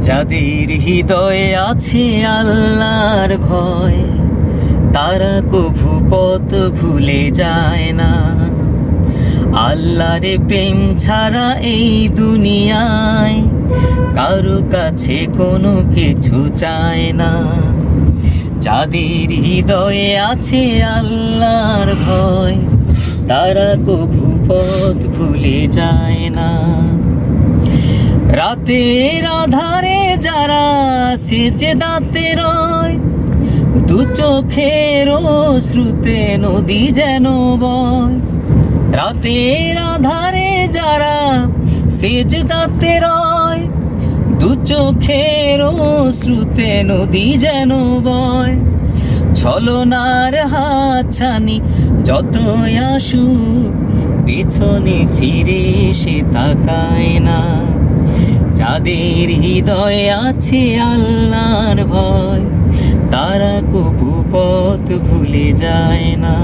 যাদের হৃদয়ে আছে আল্লাহর ভয়, তারা কভু পথ ভুলে যায় না। আল্লাহর প্রেম ছাড়া এই দুনিয়ায় কারো কাছে কোনো কিছু চায় না। যাদের হৃদয়ে আছে আল্লাহর ভয়, তারা কভু পথ ভুলে যায় না। রাতের আধারে যারা সেজদাতে রয়, দু চোখের অশ্রুতে নদী যেন বয়। রাতের আধারে যারা সেজদাতে রয়, দু চোখের অশ্রুতে নদী যেন বয়। ছলনার হাতছানি যতই আসুক, পেছনে ফিরে সে তাকায় না। যাদের হৃদয়ে আছে আল্লাহর ভয়, তারা কভু পথ ভুলে যায় না।